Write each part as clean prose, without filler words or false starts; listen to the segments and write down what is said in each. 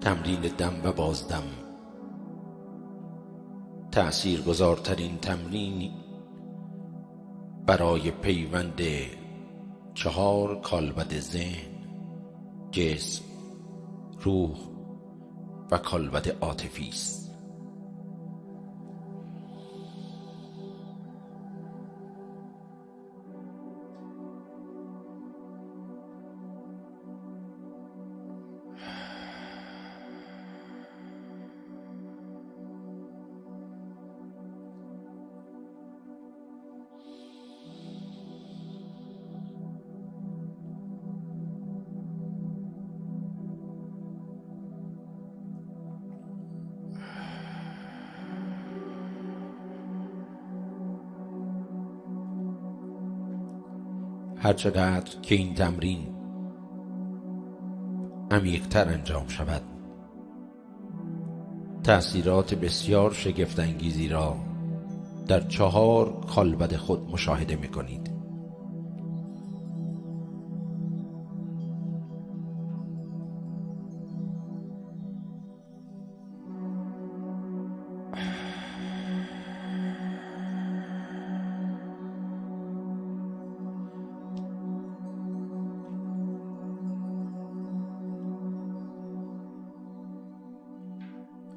تمرین دم و بازدم تأثیرگذارترین تمرینی برای پیوند 4 کالبد ذهن، جسم، روح و کالبد عاطفی است. هر چقدر که این تمرین عمیق‌تر انجام شود، تأثیرات بسیار شگفت‌انگیزی را در 4 کالبد خود مشاهده می‌کنید.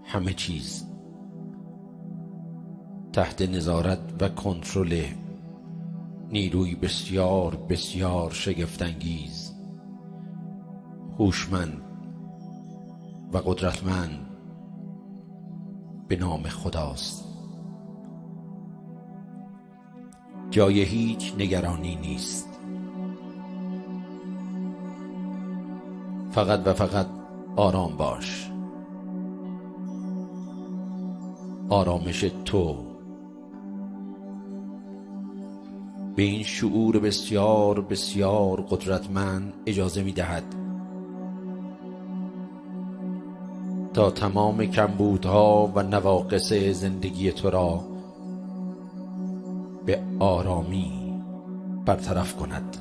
همه چیز تحت نظارت و کنترل نیروی بسیار بسیار شگفت‌انگیز، هوشمند و قدرتمند به نام خداست. جای هیچ نگرانی نیست. فقط و فقط آرام باش. آرامش تو به این شعور بسیار بسیار قدرتمند اجازه می دهد تا تمام کمبودها و نواقص زندگی تو را به آرامی برطرف کند.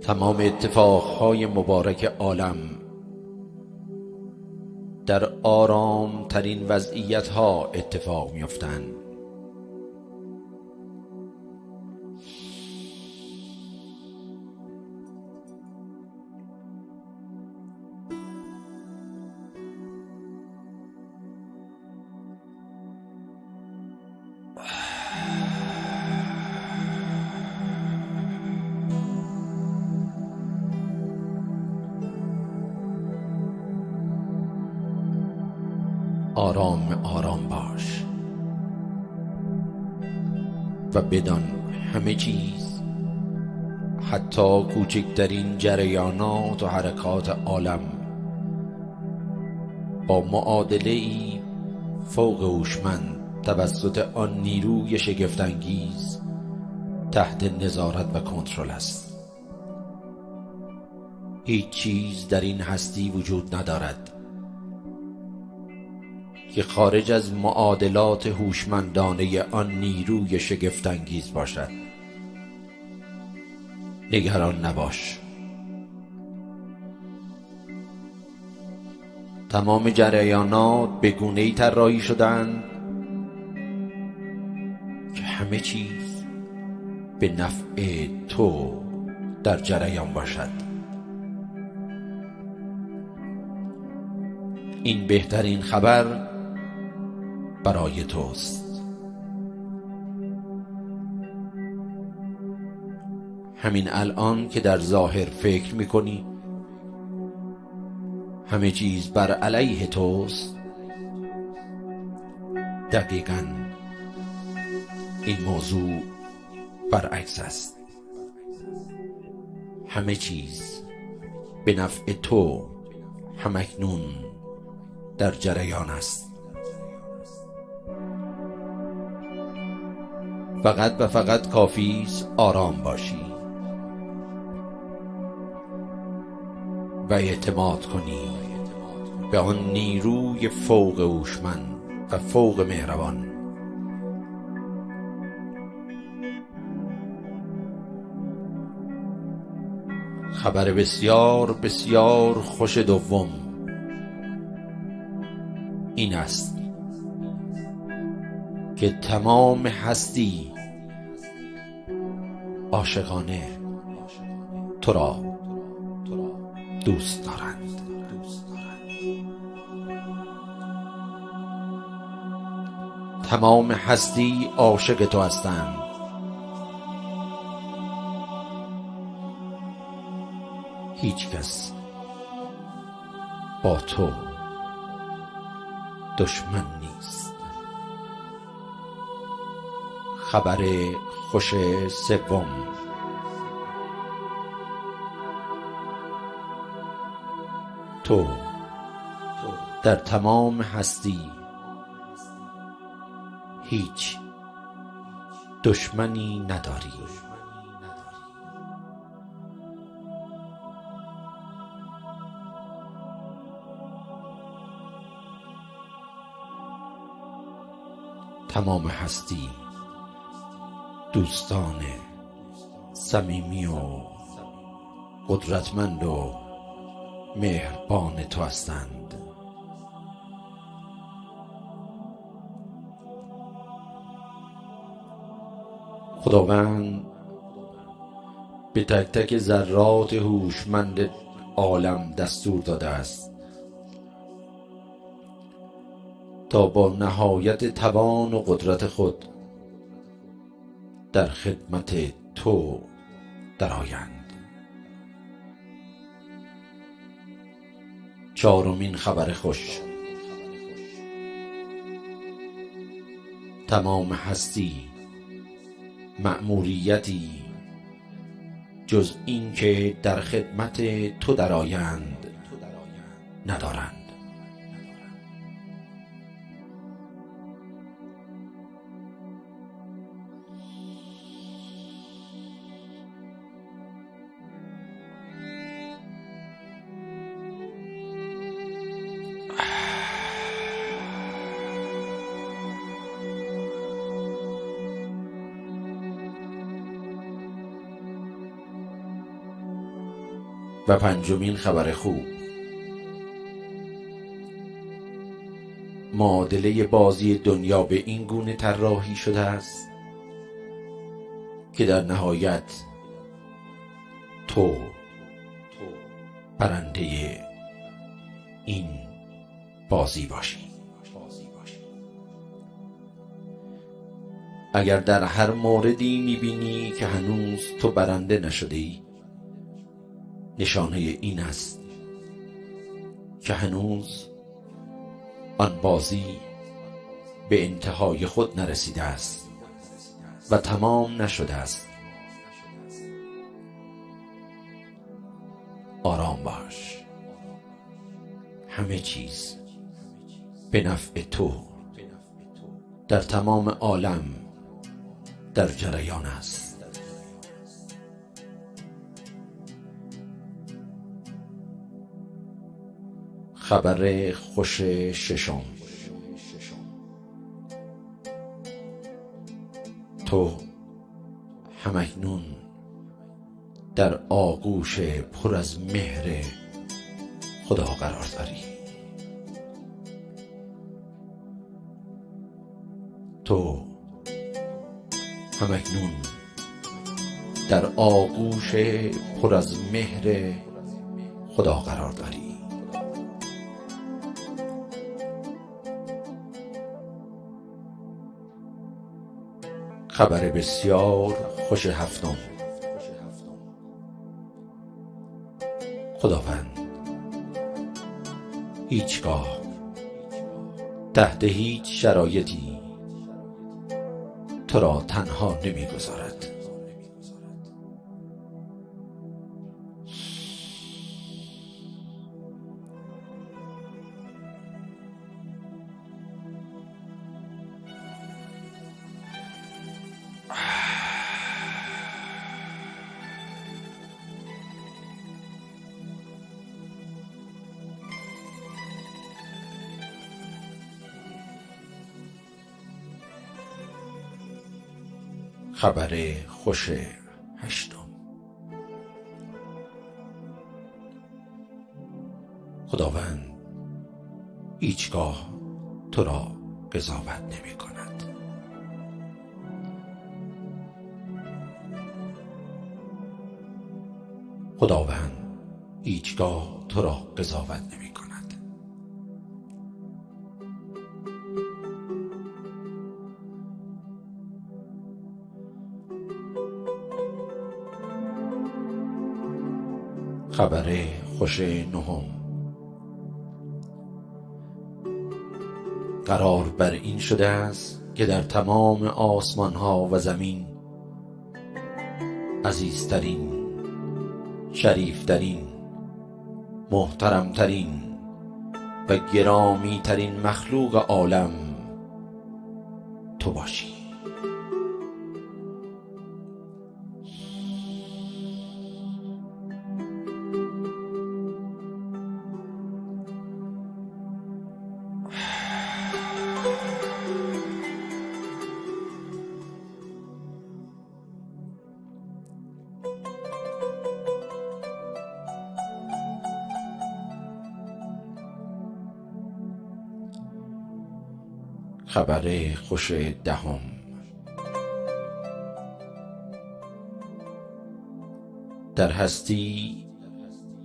تمام اتفاقهای مبارک عالم در آرام ترین وضعیتها اتفاق می‌افتند. آرام آرام باش و بدان همه چیز، حتی کوچکترین جریانات و حرکات عالم، با معادله‌ای فوق هوشمند توسط آن نیروی شگفت‌انگیز تحت نظارت و کنترل است. هیچ چیز در این هستی وجود ندارد که خارج از معادلات هوشمندانه آن نیروی شگفت‌انگیز باشد. نگران نباش. تمام جریانات به گونه‌ای طراحی شدند که همه چیز به نفع تو در جریان باشد. این بهترین خبر برای توست. همین الان که در ظاهر فکر می‌کنی همه چیز بر علیه توست، دقیقاً این موضوع برعکس است. همه چیز به نفع تو همکنون در جریان است. فقط و فقط کافی است آرام باشی و اعتماد کنی به آن نیروی فوق هوشمند و فوق مهربان. خبر بسیار بسیار خوش دوم این است که تمام هستی عاشقانه تو را دوست دارند. تمام هستی عاشق تو هستند. هیچ کس با تو دشمن نیست. خبر خوش سوم تو در تمام هستی هیچ دشمنی نداری. تمام هستی دوستان صمیمی و قدرتمند و مهربان تو هستند. خداوند به تک تک ذرات هوشمند عالم دستور داده است تا با نهایت توان و قدرت خود در خدمت تو درآیند. چهارمین خبر خوش: تمام هستی مأموریتی جز این که در خدمت تو درآیند ندارند. و پنجمین خبر خوب: معادله بازی دنیا به این گونه طراحی شده است که در نهایت تو برنده این بازی باشی. اگر در هر موردی می‌بینی که هنوز تو برنده نشدی، نشانه این است که هنوز آن بازی به انتهای خود نرسیده است و تمام نشده است. آرام باش، همه چیز به نفع تو در تمام عالم در جریان است. خبر خوش ششم: تو همکنون در آغوش پر از مهر خدا قرار داری. تو همکنون در آغوش پر از مهر خدا قرار داری. خبر بسیار خوش هفتم: خداوند هیچگاه تحت هیچ شرایطی تو را تنها نمیگذارد. خبر خوش هشتم. خداوند هیچگاه تو را قضاوت نمی کند. خداوند هیچگاه تو را قضاوت نمی کند. خبر خوش نهم. قرار بر این شده است که در تمام آسمان ها و زمین عزیزترین، شریفترین، محترمترین و گرامی ترین مخلوق عالم تو باشی. خبر خوش دهم. در هستی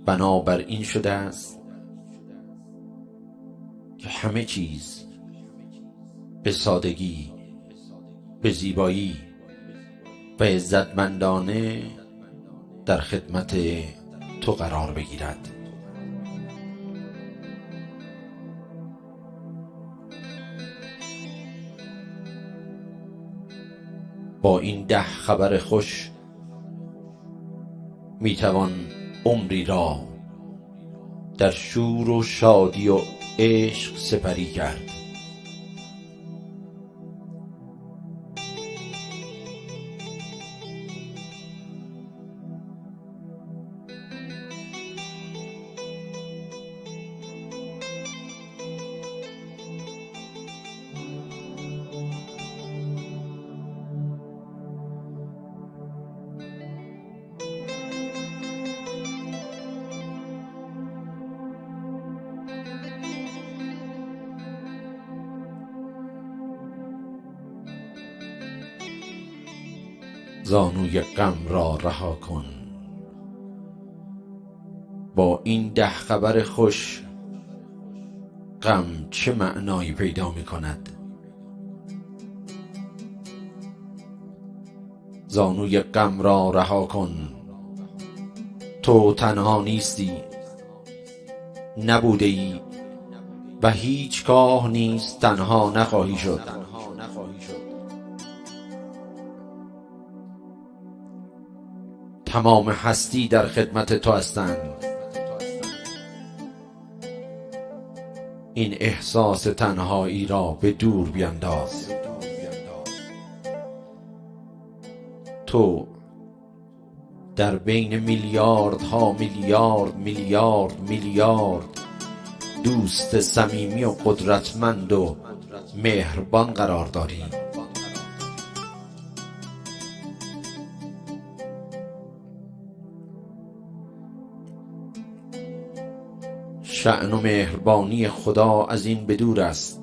بنابر این شده است که همه چیز به سادگی، به زیبایی و عزتمندانه در خدمت تو قرار بگیرد. با این 10 خبر خوش میتوان عمری را در شور و شادی و عشق سپری کرد. زانوی غم را رها کن. با این 10 خبر خوش غم چه معنایی پیدا می کند؟ زانوی غم را رها کن. تو تنها نیستی، نبوده ای و هیچگاه نیز تنها نخواهی شد. تمام هستی در خدمت تو هستند. این احساس تنهایی را به دور بینداز. تو در بین میلیاردها میلیارد دوست صمیمی و قدرتمند و مهربان قرار داری. شأن و مهربانی خدا از این بدور است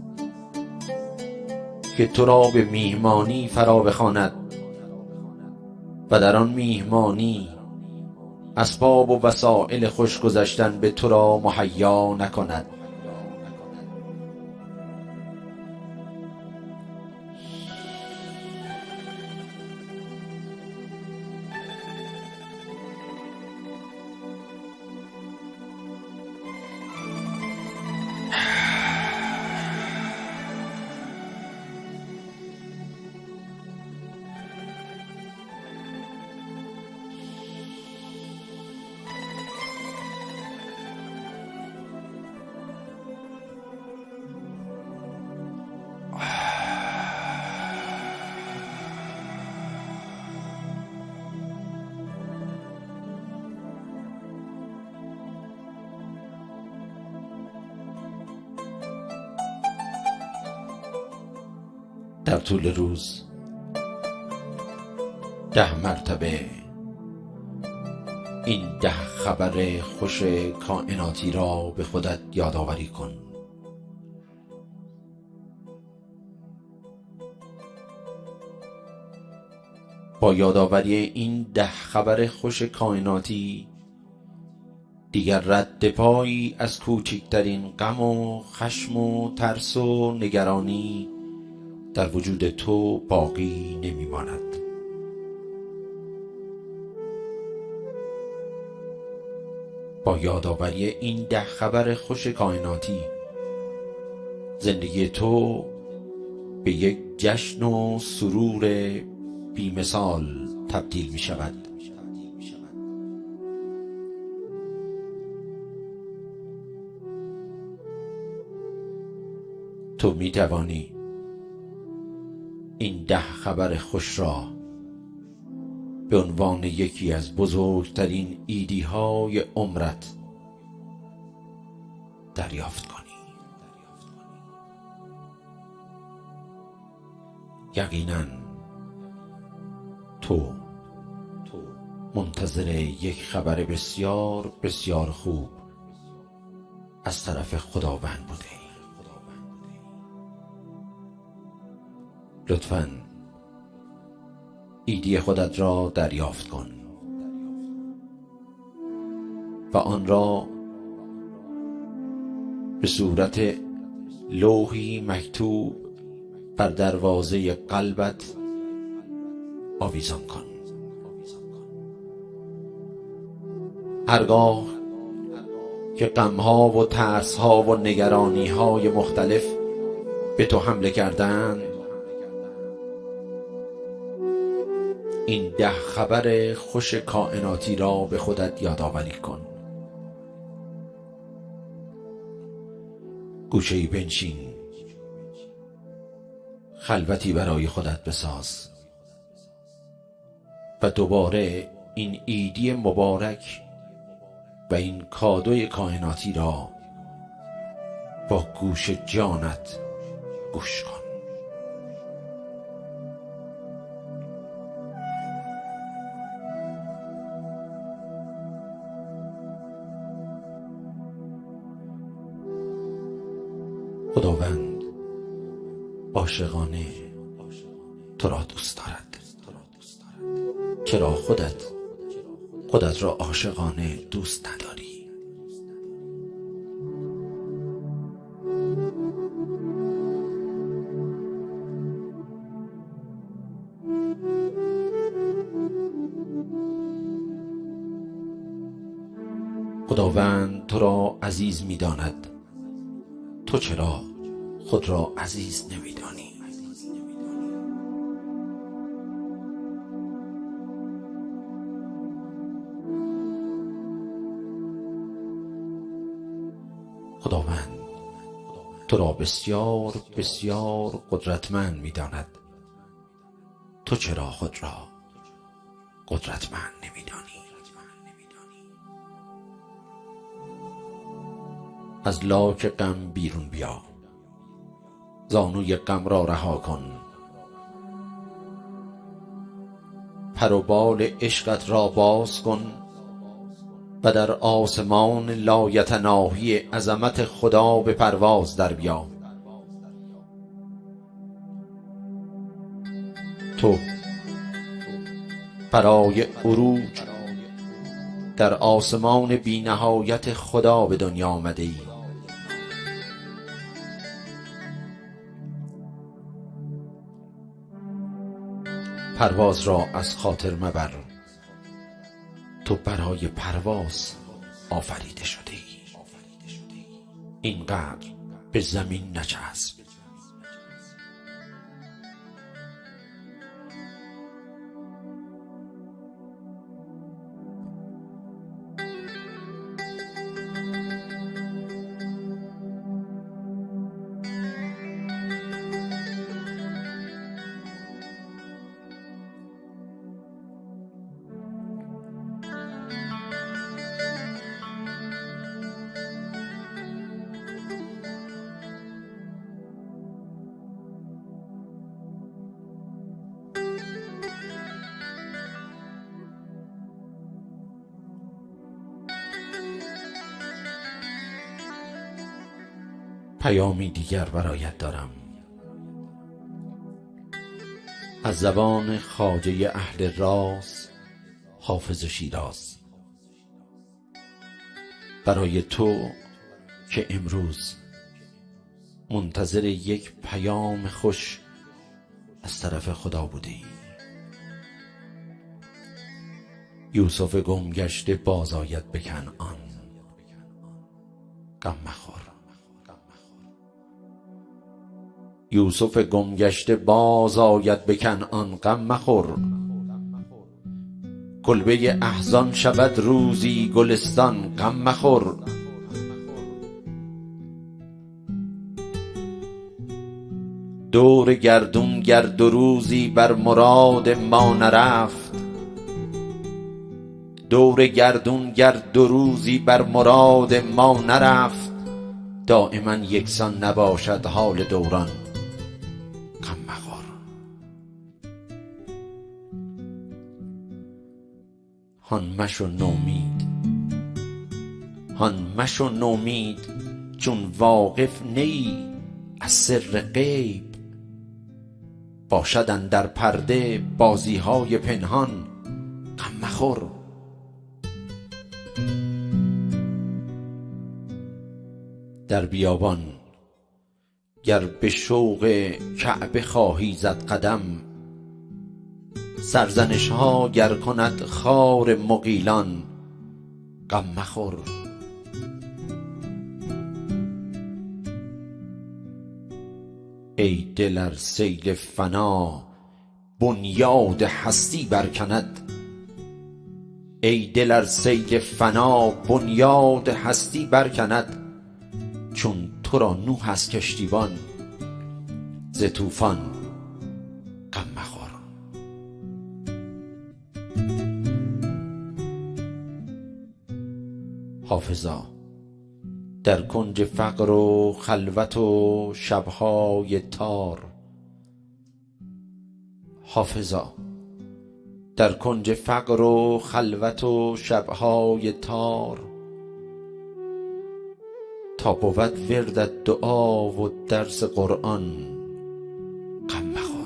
که تو را به میهمانی فرا بخواند و در آن میهمانی اسباب و وسایل خوش گذشتن به تو را مهیا نکند. در طول روز 10 مرتبه این 10 خبر خوش کائناتی را به خودت یادآوری کن. با یادآوری این 10 خبر خوش کائناتی دیگر رد پایی از کوچکترین غم و خشم و ترس و نگرانی در وجود تو باقی نمیماند. با یادآوری این 10 خبر خوش کائناتی زندگی تو به یک جشن و سرور بی‌مثال تبدیل می شود. تو می توانی این 10 خبر خوش را به عنوان یکی از بزرگترین ایدی‌های عمرت دریافت کنی. یقیناً تو منتظر یک خبر بسیار بسیار خوب از طرف خداوند بوده ای. لطفاً ایدی خودت را دریافت کن و آن را به صورت لوحی مکتوب بر دروازه قلبت آویزان کن. هرگاه که غمها و ترسها و نگرانیهای مختلف به تو حمله کردند، این 10 خبر خوش کائناتی را به خودت یادآوری کن. گوشه‌ای بنشین، خلوتی برای خودت بساز و دوباره این ایدی مبارک و این کادوی کائناتی را با گوش جانت گوش کن. خداوند عاشقانه تو را دوست دارد. چرا خودت را عاشقانه دوست نداری؟ خداوند تو را عزیز می داند. تو چرا خود را عزیز نمی دانی؟ خداوند تو را بسیار بسیار قدرتمند می داند. تو چرا خود را قدرتمند نمی دانی؟ از لاک غم بیرون بیا، زانوی غم را رها کن، پر و بال عشقت را باز کن و در آسمان لایتناهی عظمت خدا به پرواز در بیا. تو برای عروج در آسمان بی نهایت خدا به دنیا آمده ای. پرواز را از خاطر مبر. تو برای پرواز آفریده شده ای. اینقدر به زمین نچسب. پیامی دیگر برایت دارم از زبان خواجه اهل راز حافظ شیراز، برای تو که امروز منتظر یک پیام خوش از طرف خدا بودی. یوسف گم گشته باز آید به کنعان، غم مخور. یوسف گم گشته باز آید به کنعان، غم مخور. کلبه احزان شود روزی گلستان، غم مخور. دور گردون گر دو روزی بر مراد ما نرفت، دور گردون گر دو روزی بر مراد ما نرفت، دائما یکسان نباشد حال دوران، غم مخور. هان مشو نومید، هان مشو نومید، چون واقف نیی از سر غیب، باشد اندر پرده بازیهای پنهان، غم مخور. در بیابان گر به شوق کعبه خواهی زد قدم، سرزنش ها گر کند خار مغیلان، غم مخور. ای دل ار سیل فنا بنیاد هستی برکند، ای دل ار سیل فنا بنیاد هستی برکند، چون تو را نوح از کشتیبان ز طوفان، غم مخور. حافظا در کنج فقر و خلوت و شبهای تار، حافظا در کنج فقر و خلوت و شبهای تار، تا بود وردت دعا و درس قرآن، غم مخور.